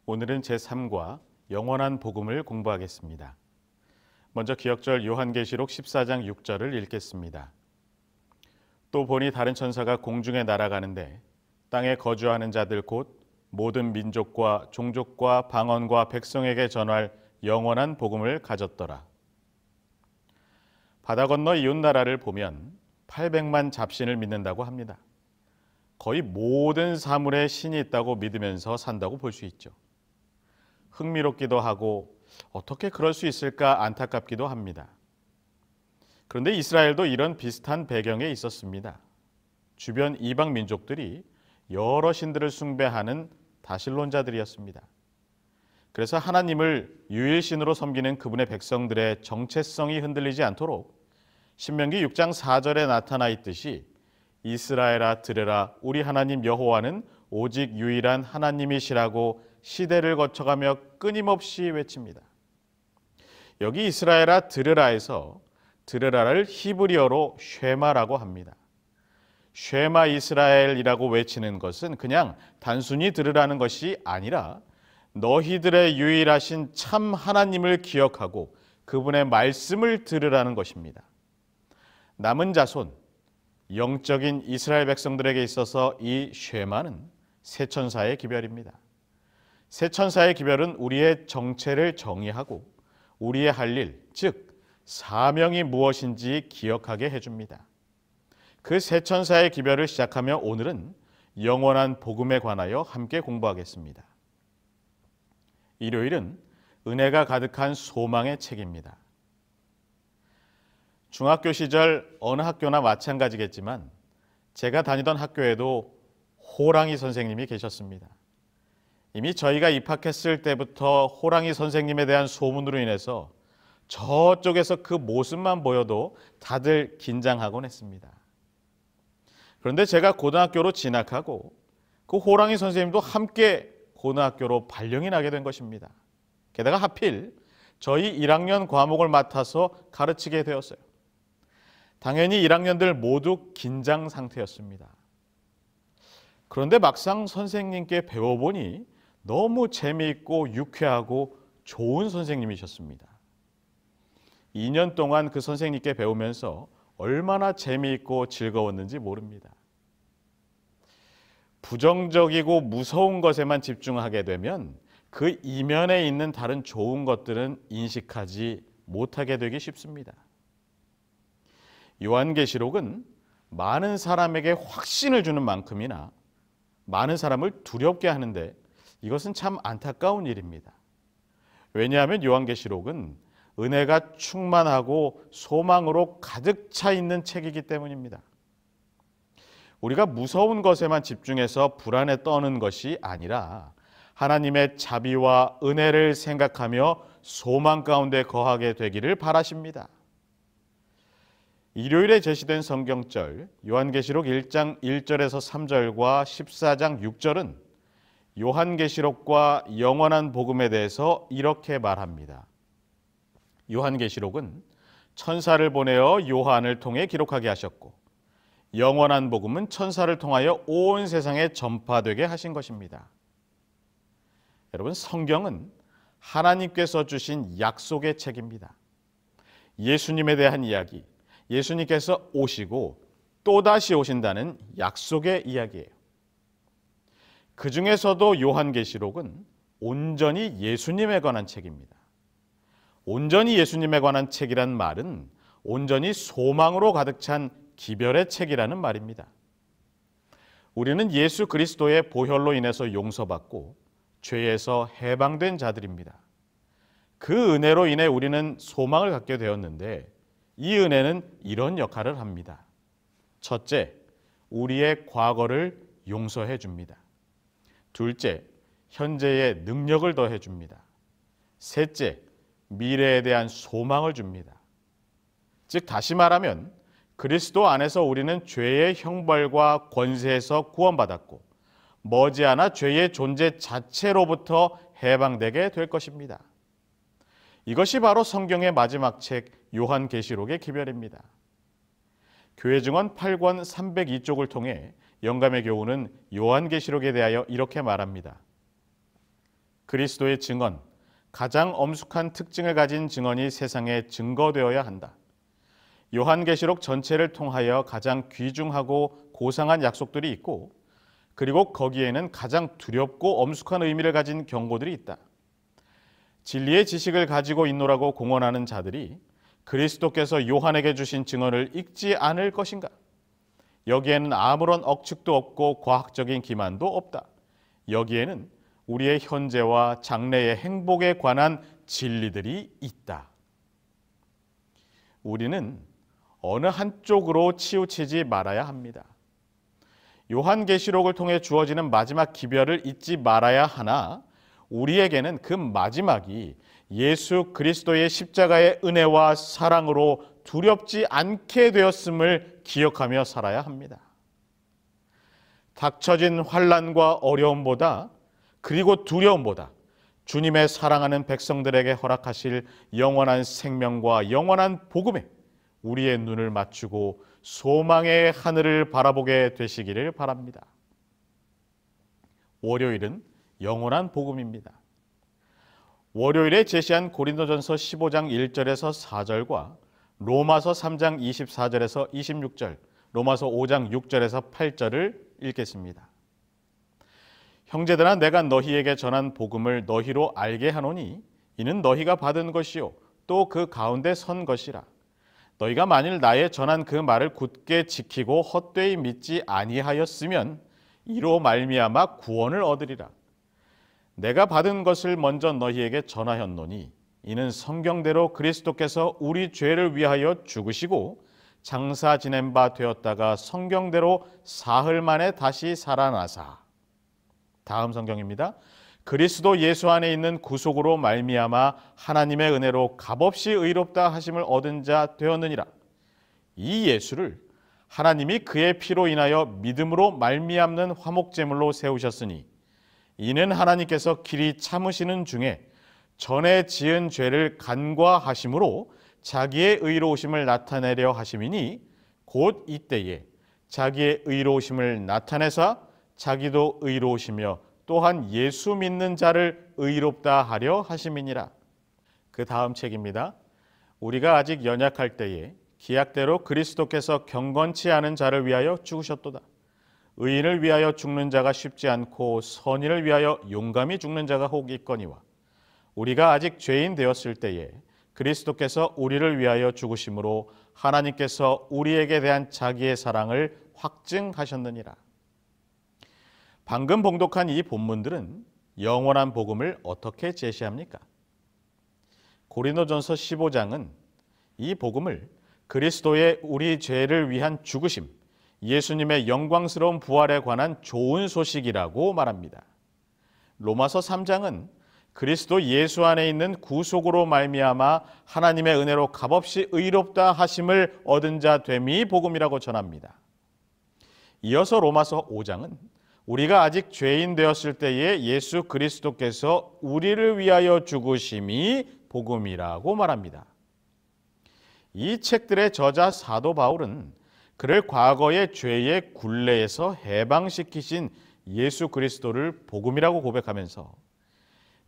오늘은 제3과 영원한 복음을 공부하겠습니다. 먼저 기억절 요한계시록 14장 6절을 읽겠습니다. 또 보니 다른 천사가 공중에 날아가는데 땅에 거주하는 자들 곧 모든 민족과 종족과 방언과 백성에게 전할 영원한 복음을 가졌더라. 바다 건너 이웃나라를 보면 800만 잡신을 믿는다고 합니다. 거의 모든 사물에 신이 있다고 믿으면서 산다고 볼 수 있죠. 흥미롭기도 하고 어떻게 그럴 수 있을까 안타깝기도 합니다. 그런데 이스라엘도 이런 비슷한 배경에 있었습니다. 주변 이방 민족들이 여러 신들을 숭배하는 다신론자들이었습니다. 그래서 하나님을 유일신으로 섬기는 그분의 백성들의 정체성이 흔들리지 않도록 신명기 6장 4절에 나타나 있듯이 이스라엘아 들으라 우리 하나님 여호와는 오직 유일한 하나님이시라고 시대를 거쳐가며 끊임없이 외칩니다. 여기 이스라엘아 들으라에서 들으라를 히브리어로 쉐마라고 합니다. 쉐마 이스라엘이라고 외치는 것은 그냥 단순히 들으라는 것이 아니라 너희들의 유일하신 참 하나님을 기억하고 그분의 말씀을 들으라는 것입니다. 남은 자손, 영적인 이스라엘 백성들에게 있어서 이 쉐마는 새 천사의 기별입니다. 새 천사의 기별은 우리의 정체를 정의하고 우리의 할 일, 즉 사명이 무엇인지 기억하게 해줍니다. 그 새 천사의 기별을 시작하며 오늘은 영원한 복음에 관하여 함께 공부하겠습니다. 일요일은 은혜가 가득한 소망의 책입니다. 중학교 시절 어느 학교나 마찬가지겠지만 제가 다니던 학교에도 호랑이 선생님이 계셨습니다. 이미 저희가 입학했을 때부터 호랑이 선생님에 대한 소문으로 인해서 저쪽에서 그 모습만 보여도 다들 긴장하곤 했습니다. 그런데 제가 고등학교로 진학하고 그 호랑이 선생님도 함께 고등학교로 발령이 나게 된 것입니다. 게다가 하필 저희 1학년 과목을 맡아서 가르치게 되었어요. 당연히 1학년들 모두 긴장 상태였습니다. 그런데 막상 선생님께 배워보니 너무 재미있고 유쾌하고 좋은 선생님이셨습니다. 2년 동안 그 선생님께 배우면서 얼마나 재미있고 즐거웠는지 모릅니다. 부정적이고 무서운 것에만 집중하게 되면 그 이면에 있는 다른 좋은 것들은 인식하지 못하게 되기 쉽습니다. 요한계시록은 많은 사람에게 확신을 주는 만큼이나 많은 사람을 두렵게 하는데 이것은 참 안타까운 일입니다. 왜냐하면 요한계시록은 은혜가 충만하고 소망으로 가득 차 있는 책이기 때문입니다. 우리가 무서운 것에만 집중해서 불안에 떠는 것이 아니라 하나님의 자비와 은혜를 생각하며 소망 가운데 거하게 되기를 바라십니다. 일요일에 제시된 성경절 요한계시록 1장 1절에서 3절과 14장 6절은 요한계시록과 영원한 복음에 대해서 이렇게 말합니다. 요한계시록은 천사를 보내어 요한을 통해 기록하게 하셨고 영원한 복음은 천사를 통하여 온 세상에 전파되게 하신 것입니다. 여러분, 성경은 하나님께서 주신 약속의 책입니다. 예수님에 대한 이야기, 예수님께서 오시고 또다시 오신다는 약속의 이야기예요. 그 중에서도 요한계시록은 온전히 예수님에 관한 책입니다. 온전히 예수님에 관한 책이란 말은 온전히 소망으로 가득 찬 기별의 책이라는 말입니다. 우리는 예수 그리스도의 보혈로 인해서 용서받고 죄에서 해방된 자들입니다. 그 은혜로 인해 우리는 소망을 갖게 되었는데 이 은혜는 이런 역할을 합니다. 첫째, 우리의 과거를 용서해 줍니다. 둘째, 현재의 능력을 더해 줍니다. 셋째, 미래에 대한 소망을 줍니다. 즉 다시 말하면 그리스도 안에서 우리는 죄의 형벌과 권세에서 구원받았고 머지않아 죄의 존재 자체로부터 해방되게 될 것입니다. 이것이 바로 성경의 마지막 책 요한계시록의 기별입니다. 교회 증언 8권 302쪽을 통해 영감의 교훈은 요한계시록에 대하여 이렇게 말합니다. 그리스도의 증언, 가장 엄숙한 특징을 가진 증언이 세상에 증거되어야 한다. 요한계시록 전체를 통하여 가장 귀중하고 고상한 약속들이 있고, 그리고 거기에는 가장 두렵고 엄숙한 의미를 가진 경고들이 있다. 진리의 지식을 가지고 있노라고 공언하는 자들이 그리스도께서 요한에게 주신 증언을 읽지 않을 것인가? 여기에는 아무런 억측도 없고 과학적인 기만도 없다. 여기에는 우리의 현재와 장래의 행복에 관한 진리들이 있다. 우리는 어느 한쪽으로 치우치지 말아야 합니다. 요한계시록을 통해 주어지는 마지막 기별을 잊지 말아야 하나, 우리에게는 그 마지막이 예수 그리스도의 십자가의 은혜와 사랑으로 두렵지 않게 되었음을 기억하며 살아야 합니다. 닥쳐진 환난과 어려움보다, 그리고 두려움보다 주님의 사랑하는 백성들에게 허락하실 영원한 생명과 영원한 복음에 우리의 눈을 맞추고 소망의 하늘을 바라보게 되시기를 바랍니다. 월요일은 영원한 복음입니다. 월요일에 제시한 고린도전서 15장 1절에서 4절과 로마서 3장 24절에서 26절, 로마서 5장 6절에서 8절을 읽겠습니다. 형제들아, 내가 너희에게 전한 복음을 너희로 알게 하노니 이는 너희가 받은 것이요 또 그 가운데 선 것이라. 너희가 만일 나의 전한 그 말을 굳게 지키고 헛되이 믿지 아니하였으면 이로 말미암아 구원을 얻으리라. 내가 받은 것을 먼저 너희에게 전하였노니 이는 성경대로 그리스도께서 우리 죄를 위하여 죽으시고 장사 지낸 바 되었다가 성경대로 사흘 만에 다시 살아나사. 다음 성경입니다. 그리스도 예수 안에 있는 구속으로 말미암아 하나님의 은혜로 값없이 의롭다 하심을 얻은 자 되었느니라. 이 예수를 하나님이 그의 피로 인하여 믿음으로 말미암는 화목제물로 세우셨으니 이는 하나님께서 길이 참으시는 중에 전에 지은 죄를 간과하심으로 자기의 의로우심을 나타내려 하심이니 곧 이때에 자기의 의로우심을 나타내사 자기도 의로우시며 또한 예수 믿는 자를 의롭다 하려 하심이니라. 그 다음 책입니다. 우리가 아직 연약할 때에 기약대로 그리스도께서 경건치 않은 자를 위하여 죽으셨도다. 의인을 위하여 죽는 자가 쉽지 않고 선인을 위하여 용감히 죽는 자가 혹 있거니와 우리가 아직 죄인 되었을 때에 그리스도께서 우리를 위하여 죽으심으로 하나님께서 우리에게 대한 자기의 사랑을 확증하셨느니라. 방금 봉독한 이 본문들은 영원한 복음을 어떻게 제시합니까? 고린도전서 15장은 이 복음을 그리스도의 우리 죄를 위한 죽으심, 예수님의 영광스러운 부활에 관한 좋은 소식이라고 말합니다. 로마서 3장은 그리스도 예수 안에 있는 구속으로 말미암아 하나님의 은혜로 값없이 의롭다 하심을 얻은 자 됨이 복음이라고 전합니다. 이어서 로마서 5장은 우리가 아직 죄인 되었을 때에 예수 그리스도께서 우리를 위하여 죽으심이 복음이라고 말합니다. 이 책들의 저자 사도 바울은 그를 과거의 죄의 굴레에서 해방시키신 예수 그리스도를 복음이라고 고백하면서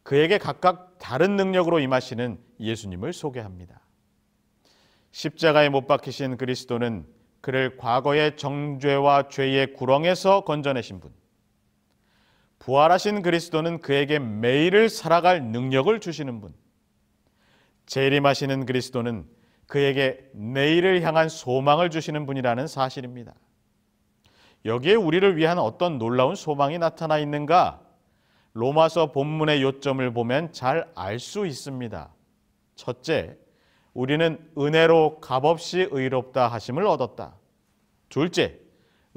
그에게 각각 다른 능력으로 임하시는 예수님을 소개합니다. 십자가에 못 박히신 그리스도는 그를 과거의 정죄와 죄의 구렁에서 건져내신 분, 부활하신 그리스도는 그에게 매일을 살아갈 능력을 주시는 분, 재림하시는 그리스도는 그에게 내일을 향한 소망을 주시는 분이라는 사실입니다. 여기에 우리를 위한 어떤 놀라운 소망이 나타나 있는가? 로마서 본문의 요점을 보면 잘 알 수 있습니다. 첫째, 우리는 은혜로 값없이 의롭다 하심을 얻었다. 둘째,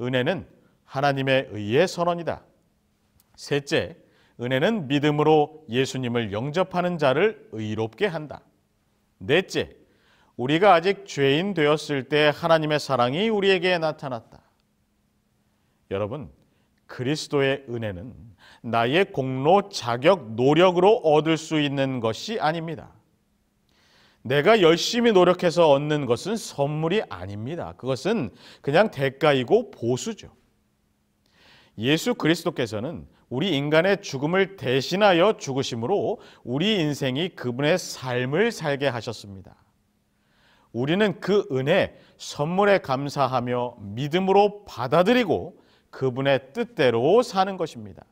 은혜는 하나님의 의의 선언이다. 셋째, 은혜는 믿음으로 예수님을 영접하는 자를 의롭게 한다. 넷째, 우리가 아직 죄인 되었을 때 하나님의 사랑이 우리에게 나타났다. 여러분, 그리스도의 은혜는 나의 공로, 자격, 노력으로 얻을 수 있는 것이 아닙니다. 내가 열심히 노력해서 얻는 것은 선물이 아닙니다. 그것은 그냥 대가이고 보수죠. 예수 그리스도께서는 우리 인간의 죽음을 대신하여 죽으심으로 우리 인생이 그분의 삶을 살게 하셨습니다. 우리는 그 은혜, 선물에 감사하며 믿음으로 받아들이고 그분의 뜻대로 사는 것입니다.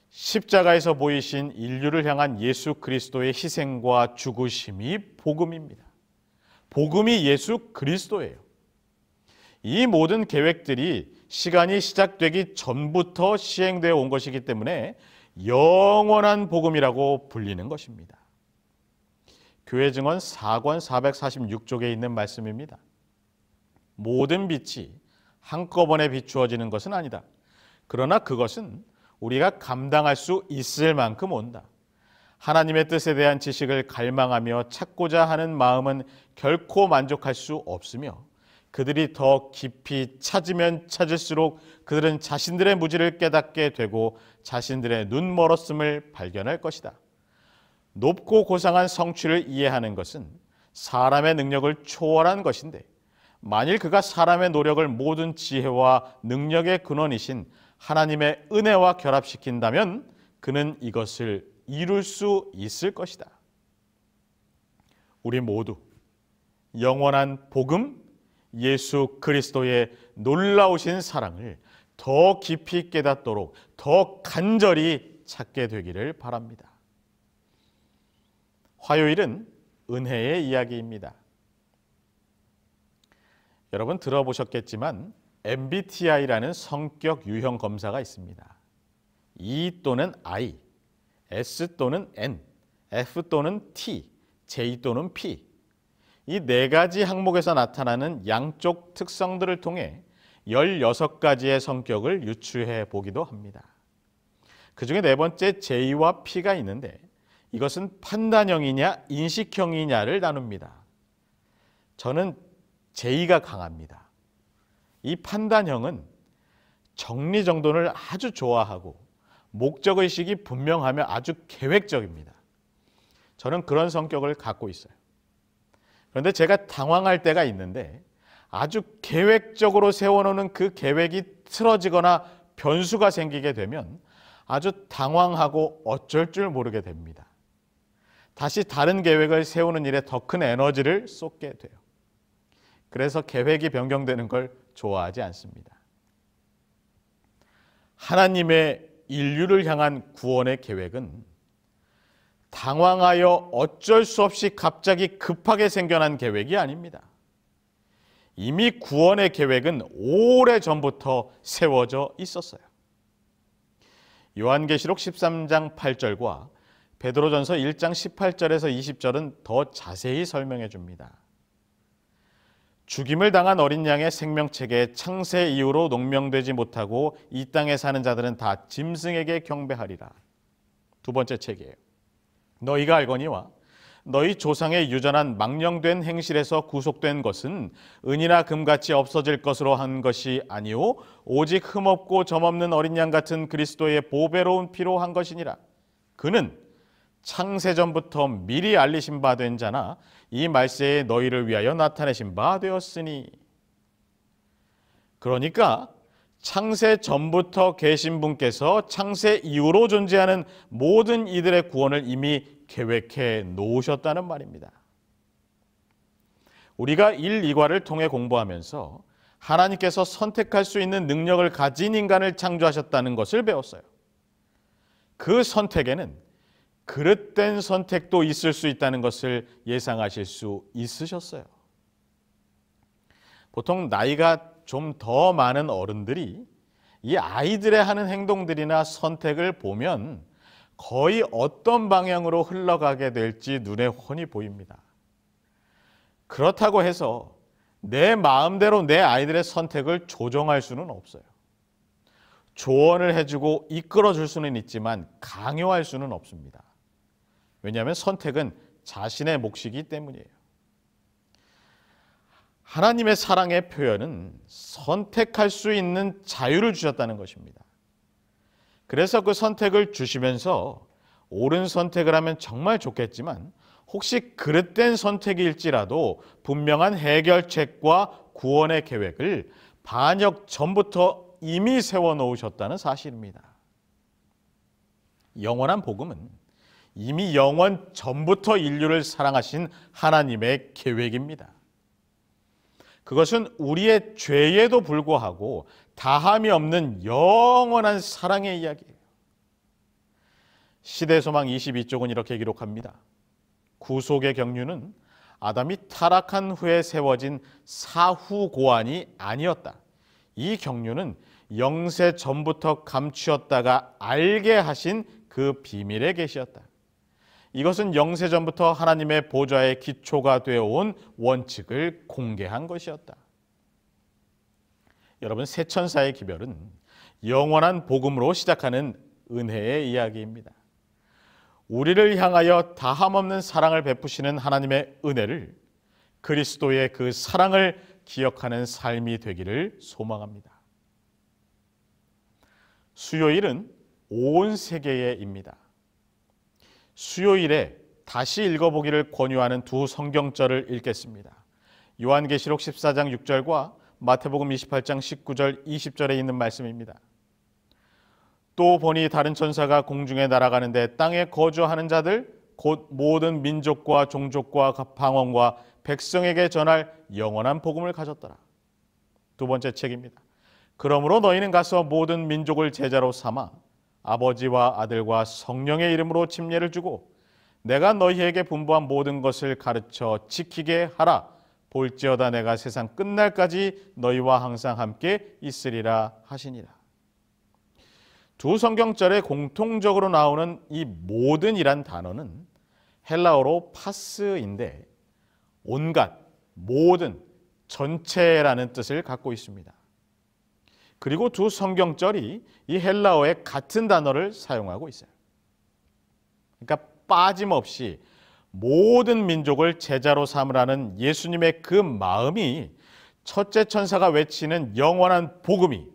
십자가에서 보이신 인류를 향한 예수 그리스도의 희생과 죽으심이 복음입니다. 복음이 예수 그리스도예요. 이 모든 계획들이 시간이 시작되기 전부터 시행되어 온 것이기 때문에 영원한 복음이라고 불리는 것입니다. 교회 증언 4권 446쪽에 있는 말씀입니다. 모든 빛이 한꺼번에 비추어지는 것은 아니다. 그러나 그것은 우리가 감당할 수 있을 만큼 온다. 하나님의 뜻에 대한 지식을 갈망하며 찾고자 하는 마음은 결코 만족할 수 없으며 그들이 더 깊이 찾으면 찾을수록 그들은 자신들의 무지를 깨닫게 되고 자신들의 눈멀었음을 발견할 것이다. 높고 고상한 성취를 이해하는 것은 사람의 능력을 초월한 것인데 만일 그가 사람의 노력을 모든 지혜와 능력의 근원이신 하나님의 은혜와 결합시킨다면 그는 이것을 이룰 수 있을 것이다. 우리 모두 영원한 복음, 예수 그리스도의 놀라우신 사랑을 더 깊이 깨닫도록 더 간절히 찾게 되기를 바랍니다. 화요일은 은혜의 이야기입니다. 여러분 들어보셨겠지만 MBTI라는 성격 유형 검사가 있습니다. E 또는 I, S 또는 N, F 또는 T, J 또는 P. 이 네 가지 항목에서 나타나는 양쪽 특성들을 통해 16가지의 성격을 유추해 보기도 합니다. 그 중에 네 번째 J와 P가 있는데 이것은 판단형이냐 인식형이냐를 나눕니다. 저는 J가 강합니다. 이 판단형은 정리정돈을 아주 좋아하고 목적의식이 분명하며 아주 계획적입니다. 저는 그런 성격을 갖고 있어요. 그런데 제가 당황할 때가 있는데 아주 계획적으로 세워놓는 그 계획이 틀어지거나 변수가 생기게 되면 아주 당황하고 어쩔 줄 모르게 됩니다. 다시 다른 계획을 세우는 일에 더 큰 에너지를 쏟게 돼요. 그래서 계획이 변경되는 걸 좋아하지 않습니다. 하나님의 인류를 향한 구원의 계획은 당황하여 어쩔 수 없이 갑자기 급하게 생겨난 계획이 아닙니다. 이미 구원의 계획은 오래전부터 세워져 있었어요. 요한계시록 13장 8절과 베드로전서 1장 18절에서 20절은 더 자세히 설명해 줍니다. 죽임을 당한 어린 양의 생명책에 창세 이후로 농명되지 못하고 이 땅에 사는 자들은 다 짐승에게 경배하리라. 두 번째 책이에요. 너희가 알거니와 너희 조상의 유전한 망령된 행실에서 구속된 것은 은이나 금같이 없어질 것으로 한 것이 아니오 오직 흠없고 점없는 어린 양 같은 그리스도의 보배로운 피로 한 것이니라. 그는 창세전부터 미리 알리신 바 된 자나 이 말세에 너희를 위하여 나타내신 바 되었으니. 그러니까 창세 전부터 계신 분께서 창세 이후로 존재하는 모든 이들의 구원을 이미 계획해 놓으셨다는 말입니다. 우리가 1, 2과를 통해 공부하면서 하나님께서 선택할 수 있는 능력을 가진 인간을 창조하셨다는 것을 배웠어요. 그 선택에는 그릇된 선택도 있을 수 있다는 것을 예상하실 수 있으셨어요. 보통 나이가 좀 더 많은 어른들이 이 아이들의 하는 행동들이나 선택을 보면 거의 어떤 방향으로 흘러가게 될지 눈에 훤히 보입니다. 그렇다고 해서 내 마음대로 내 아이들의 선택을 조정할 수는 없어요. 조언을 해주고 이끌어줄 수는 있지만 강요할 수는 없습니다. 왜냐하면 선택은 자신의 몫이기 때문이에요. 하나님의 사랑의 표현은 선택할 수 있는 자유를 주셨다는 것입니다. 그래서 그 선택을 주시면서 옳은 선택을 하면 정말 좋겠지만 혹시 그릇된 선택일지라도 분명한 해결책과 구원의 계획을 반역 전부터 이미 세워놓으셨다는 사실입니다. 영원한 복음은 이미 영원 전부터 인류를 사랑하신 하나님의 계획입니다. 그것은 우리의 죄에도 불구하고 다함이 없는 영원한 사랑의 이야기예요. 시대소망 22쪽은 이렇게 기록합니다. 구속의 경륜은 아담이 타락한 후에 세워진 사후 고안이 아니었다. 이 경륜은 영세 전부터 감추었다가 알게 하신 그 비밀의 계시였다. 이것은 영세 전부터 하나님의 보좌의 기초가 되어온 원칙을 공개한 것이었다. 여러분, 새 천사의 기별은 영원한 복음으로 시작하는 은혜의 이야기입니다. 우리를 향하여 다함없는 사랑을 베푸시는 하나님의 은혜를, 그리스도의 그 사랑을 기억하는 삶이 되기를 소망합니다. 수요일은 온 세계의입니다. 수요일에 다시 읽어보기를 권유하는 두 성경절을 읽겠습니다. 요한계시록 14장 6절과 마태복음 28장 19절 20절에 있는 말씀입니다. 또 보니 다른 천사가 공중에 날아가는데 땅에 거주하는 자들 곧 모든 민족과 종족과 방언과 백성에게 전할 영원한 복음을 가졌더라. 두 번째 책입니다. 그러므로 너희는 가서 모든 민족을 제자로 삼아 아버지와 아들과 성령의 이름으로 침례를 주고 내가 너희에게 분부한 모든 것을 가르쳐 지키게 하라. 볼지어다 내가 세상 끝날까지 너희와 항상 함께 있으리라 하시니라. 두 성경절에 공통적으로 나오는 이 모든이란 단어는 헬라어로 파스인데 온갖, 모든, 전체라는 뜻을 갖고 있습니다. 그리고 두 성경절이 이 헬라어의 같은 단어를 사용하고 있어요. 그러니까 빠짐없이 모든 민족을 제자로 삼으라는 예수님의 그 마음이 첫째 천사가 외치는 영원한 복음이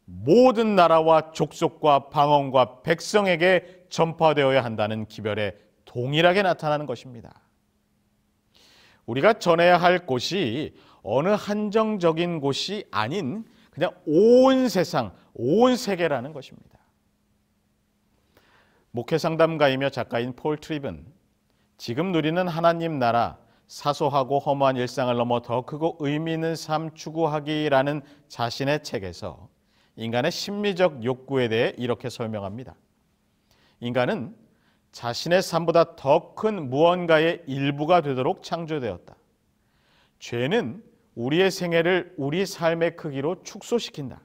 모든 나라와 족속과 방언과 백성에게 전파되어야 한다는 기별에 동일하게 나타나는 것입니다. 우리가 전해야 할 곳이 어느 한정적인 곳이 아닌 그냥 온 세상, 온 세계라는 것입니다. 목회상담가이며 작가인 폴 트립은 지금 누리는 하나님 나라, 사소하고 허무한 일상을 넘어 더 크고 의미 있는 삶 추구하기라는 자신의 책에서 인간의 심리적 욕구에 대해 이렇게 설명합니다. 인간은 자신의 삶보다 더 큰 무언가의 일부가 되도록 창조되었다. 죄는 우리의 생애를 우리 삶의 크기로 축소시킨다.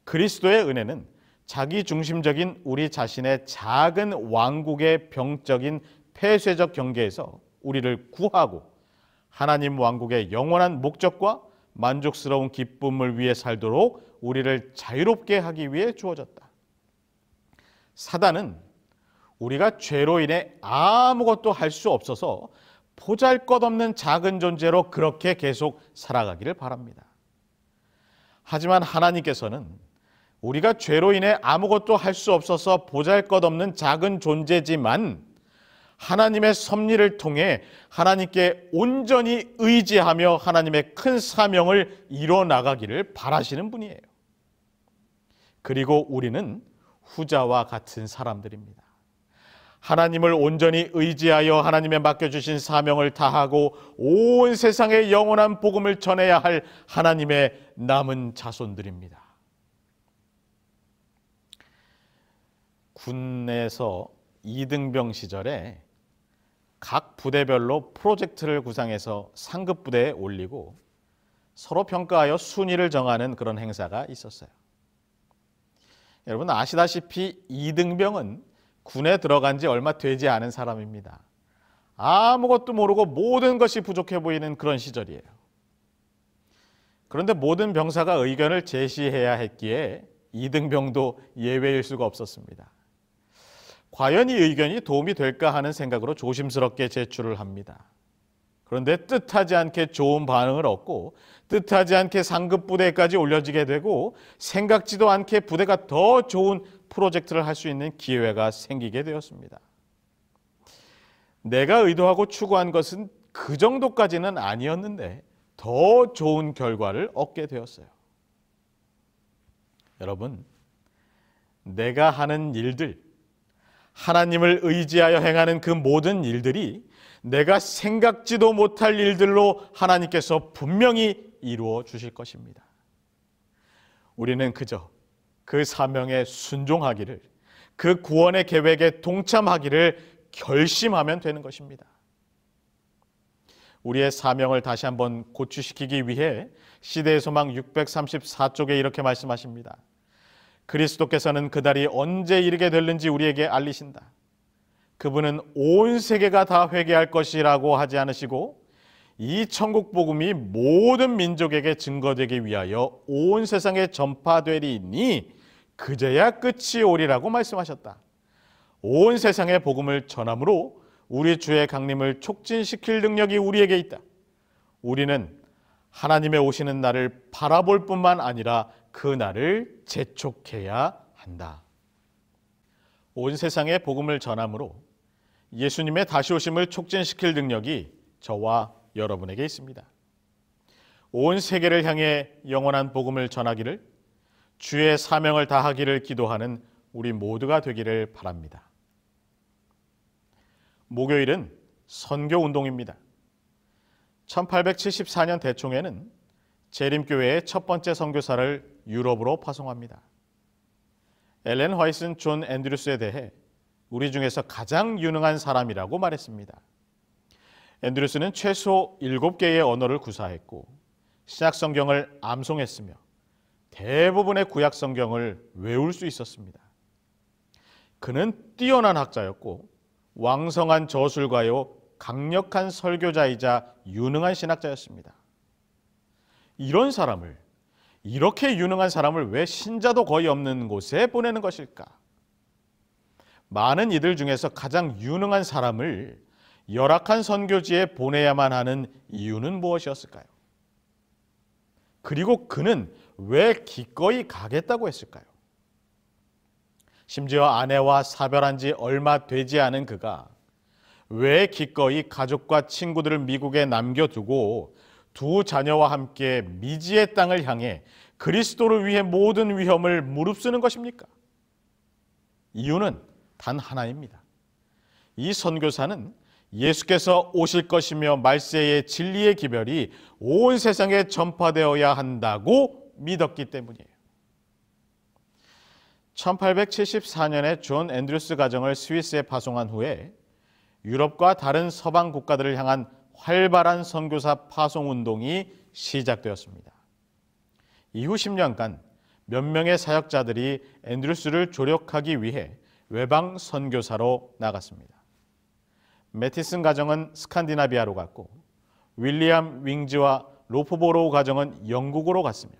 그리스도의 은혜는 자기 중심적인 우리 자신의 작은 왕국의 병적인 폐쇄적 경계에서 우리를 구하고 하나님 왕국의 영원한 목적과 만족스러운 기쁨을 위해 살도록 우리를 자유롭게 하기 위해 주어졌다. 사단은 우리가 죄로 인해 아무것도 할 수 없어서 보잘것없는 작은 존재로 그렇게 계속 살아가기를 바랍니다. 하지만 하나님께서는 우리가 죄로 인해 아무것도 할 수 없어서 보잘것없는 작은 존재지만 하나님의 섭리를 통해 하나님께 온전히 의지하며 하나님의 큰 사명을 이뤄나가기를 바라시는 분이에요. 그리고 우리는 후자와 같은 사람들입니다. 하나님을 온전히 의지하여 하나님의 맡겨주신 사명을 다하고 온 세상에 영원한 복음을 전해야 할 하나님의 남은 자손들입니다. 군에서 이등병 시절에 각 부대별로 프로젝트를 구상해서 상급 부대에 올리고 서로 평가하여 순위를 정하는 그런 행사가 있었어요. 여러분 아시다시피 이등병은 군에 들어간 지 얼마 되지 않은 사람입니다. 아무것도 모르고 모든 것이 부족해 보이는 그런 시절이에요. 그런데 모든 병사가 의견을 제시해야 했기에 이등병도 예외일 수가 없었습니다. 과연 이 의견이 도움이 될까 하는 생각으로 조심스럽게 제출을 합니다. 그런데 뜻하지 않게 좋은 반응을 얻고 뜻하지 않게 상급 부대까지 올려지게 되고 생각지도 않게 부대가 더 좋은 프로젝트를 할 수 있는 기회가 생기게 되었습니다. 내가 의도하고 추구한 것은 그 정도까지는 아니었는데 더 좋은 결과를 얻게 되었어요. 여러분, 내가 하는 일들, 하나님을 의지하여 행하는 그 모든 일들이 내가 생각지도 못할 일들로 하나님께서 분명히 이루어 주실 것입니다. 우리는 그저 그 사명에 순종하기를, 그 구원의 계획에 동참하기를 결심하면 되는 것입니다. 우리의 사명을 다시 한번 고취시키기 위해 시대의 소망 634쪽에 이렇게 말씀하십니다. 그리스도께서는 그날이 언제 이르게 될는지 우리에게 알리신다. 그분은 온 세계가 다 회개할 것이라고 하지 않으시고 이 천국 복음이 모든 민족에게 증거되기 위하여 온 세상에 전파되리니 그제야 끝이 오리라고 말씀하셨다. 온 세상에 복음을 전함으로 우리 주의 강림을 촉진시킬 능력이 우리에게 있다. 우리는 하나님의 오시는 날을 바라볼 뿐만 아니라 그 날을 재촉해야 한다. 온 세상에 복음을 전함으로 예수님의 다시 오심을 촉진시킬 능력이 저와 여러분에게 있습니다. 온 세계를 향해 영원한 복음을 전하기를, 주의 사명을 다하기를 기도하는 우리 모두가 되기를 바랍니다. 목요일은 선교운동입니다. 1874년 대총회는 재림교회의 첫 번째 선교사를 유럽으로 파송합니다. 엘렌 화이트는 존 앤드루스에 대해 우리 중에서 가장 유능한 사람이라고 말했습니다. 앤드루스는 최소 7개의 언어를 구사했고 신약성경을 암송했으며 대부분의 구약성경을 외울 수 있었습니다. 그는 뛰어난 학자였고 왕성한 저술가요 강력한 설교자이자 유능한 신학자였습니다. 이렇게 유능한 사람을 왜 신자도 거의 없는 곳에 보내는 것일까? 많은 이들 중에서 가장 유능한 사람을 열악한 선교지에 보내야만 하는 이유는 무엇이었을까요? 그리고 그는 왜 기꺼이 가겠다고 했을까요? 심지어 아내와 사별한 지 얼마 되지 않은 그가 왜 기꺼이 가족과 친구들을 미국에 남겨두고 두 자녀와 함께 미지의 땅을 향해 그리스도를 위해 모든 위험을 무릅쓰는 것입니까? 이유는 단 하나입니다. 이 선교사는 예수께서 오실 것이며 말세의 진리의 기별이 온 세상에 전파되어야 한다고 믿었기 때문이에요. 1874년에 존 앤드루스 가정을 스위스에 파송한 후에 유럽과 다른 서방 국가들을 향한 활발한 선교사 파송 운동이 시작되었습니다. 이후 10년간 몇 명의 사역자들이 앤드루스를 조력하기 위해 외방 선교사로 나갔습니다. 매티슨 가정은 스칸디나비아로 갔고 윌리엄 윙즈와 로프보로우 가정은 영국으로 갔으며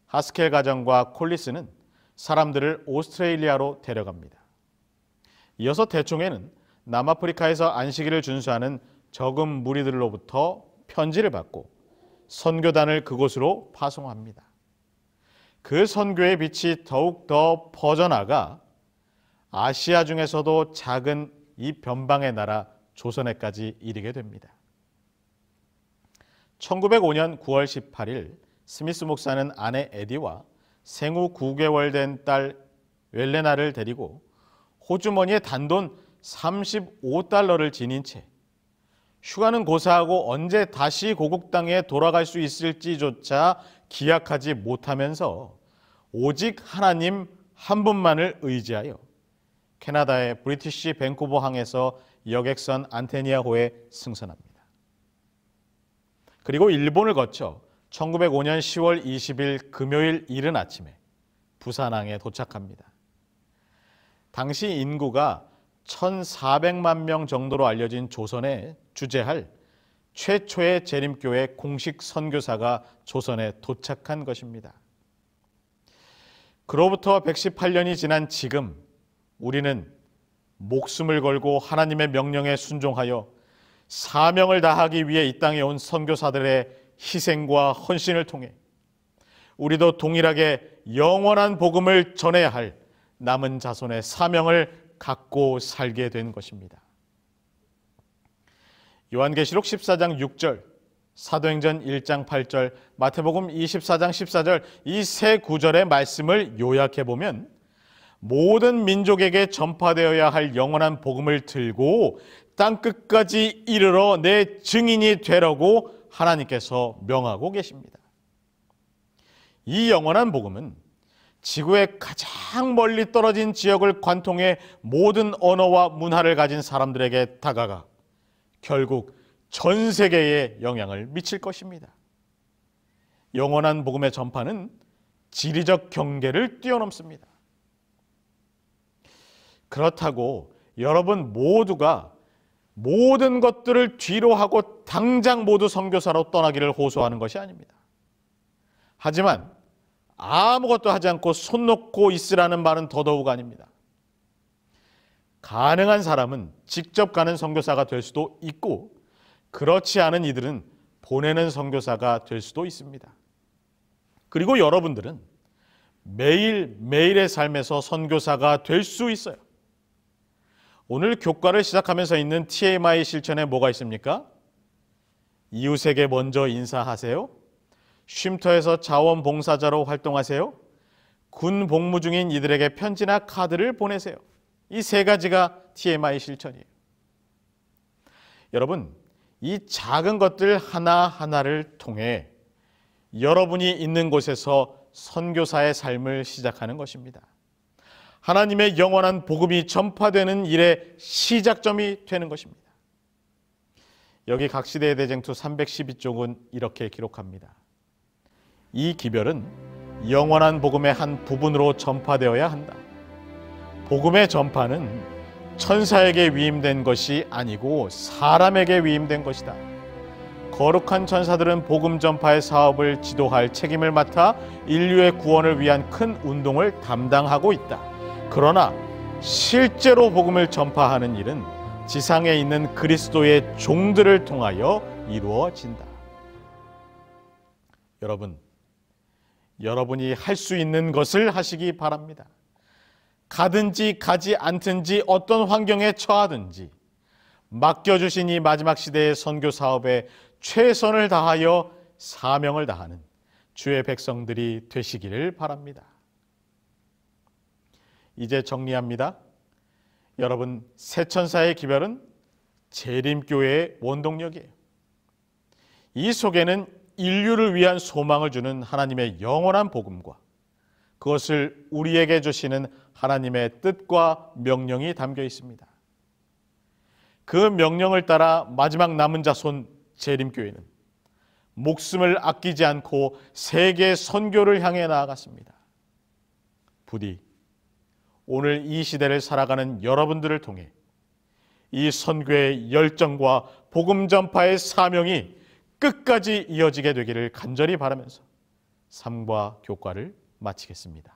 하스켈 가정과 콜리스는 사람들을 오스트레일리아로 데려갑니다. 이어서 대총회는 남아프리카에서 안식일을 준수하는 적은 무리들로부터 편지를 받고 선교단을 그곳으로 파송합니다. 그 선교의 빛이 더욱 더 퍼져나가 아시아 중에서도 작은 이 변방의 나라 조선에까지 이르게 됩니다. 1905년 9월 18일 스미스 목사는 아내 에디와 생후 9개월 된 딸 웰레나를 데리고 호주머니에 단돈 35달러를 지닌 채 휴가는 고사하고 언제 다시 고국 땅에 돌아갈 수 있을지조차 기약하지 못하면서 오직 하나님 한 분만을 의지하여 캐나다의 브리티시 밴쿠버 항에서 여객선 안테니아호에 승선합니다. 그리고 일본을 거쳐 1905년 10월 20일 금요일 이른 아침에 부산항에 도착합니다. 당시 인구가 1,400만 명 정도로 알려진 조선에 주재할 최초의 재림교회 공식 선교사가 조선에 도착한 것입니다. 그로부터 118년이 지난 지금 우리는 목숨을 걸고 하나님의 명령에 순종하여 사명을 다하기 위해 이 땅에 온 선교사들의 희생과 헌신을 통해 우리도 동일하게 영원한 복음을 전해야 할 남은 자손의 사명을 갖고 살게 된 것입니다. 요한계시록 14장 6절 사도행전 1장 8절, 마태복음 24장 14절 이 세 구절의 말씀을 요약해 보면 모든 민족에게 전파되어야 할 영원한 복음을 들고 땅끝까지 이르러 내 증인이 되라고 하나님께서 명하고 계십니다. 이 영원한 복음은 지구의 가장 멀리 떨어진 지역을 관통해 모든 언어와 문화를 가진 사람들에게 다가가 결국 전 세계에 영향을 미칠 것입니다. 영원한 복음의 전파는 지리적 경계를 뛰어넘습니다. 그렇다고 여러분 모두가 모든 것들을 뒤로 하고 당장 모두 선교사로 떠나기를 호소하는 것이 아닙니다. 하지만 아무것도 하지 않고 손 놓고 있으라는 말은 더더욱 아닙니다. 가능한 사람은 직접 가는 선교사가 될 수도 있고 그렇지 않은 이들은 보내는 선교사가 될 수도 있습니다. 그리고 여러분들은 매일매일의 삶에서 선교사가 될 수 있어요. 오늘 교과를 시작하면서 있는 TMI 실천에 뭐가 있습니까? 이웃에게 먼저 인사하세요. 쉼터에서 자원봉사자로 활동하세요. 군 복무 중인 이들에게 편지나 카드를 보내세요. 이 세 가지가 TMI 실천이에요. 여러분, 이 작은 것들 하나하나를 통해 여러분이 있는 곳에서 선교사의 삶을 시작하는 것입니다. 하나님의 영원한 복음이 전파되는 일의 시작점이 되는 것입니다. 여기 각시대의 대쟁투 312쪽은 이렇게 기록합니다. 이 기별은 영원한 복음의 한 부분으로 전파되어야 한다. 복음의 전파는 천사에게 위임된 것이 아니고 사람에게 위임된 것이다. 거룩한 천사들은 복음 전파의 사업을 지도할 책임을 맡아 인류의 구원을 위한 큰 운동을 담당하고 있다. 그러나 실제로 복음을 전파하는 일은 지상에 있는 그리스도의 종들을 통하여 이루어진다. 여러분이 할 수 있는 것을 하시기 바랍니다. 가든지 가지 않든지 어떤 환경에 처하든지 맡겨주신 이 마지막 시대의 선교 사업에 최선을 다하여 사명을 다하는 주의 백성들이 되시기를 바랍니다. 이제 정리합니다. 여러분, 새천사의 기별은 재림교회의 원동력이에요. 이 속에는 인류를 위한 소망을 주는 하나님의 영원한 복음과 그것을 우리에게 주시는 하나님의 뜻과 명령이 담겨 있습니다. 그 명령을 따라 마지막 남은 자손 재림교회는 목숨을 아끼지 않고 세계 선교를 향해 나아갔습니다. 부디 오늘 이 시대를 살아가는 여러분들을 통해 이 선교의 열정과 복음 전파의 사명이 끝까지 이어지게 되기를 간절히 바라면서 삶과 교과를 마치겠습니다.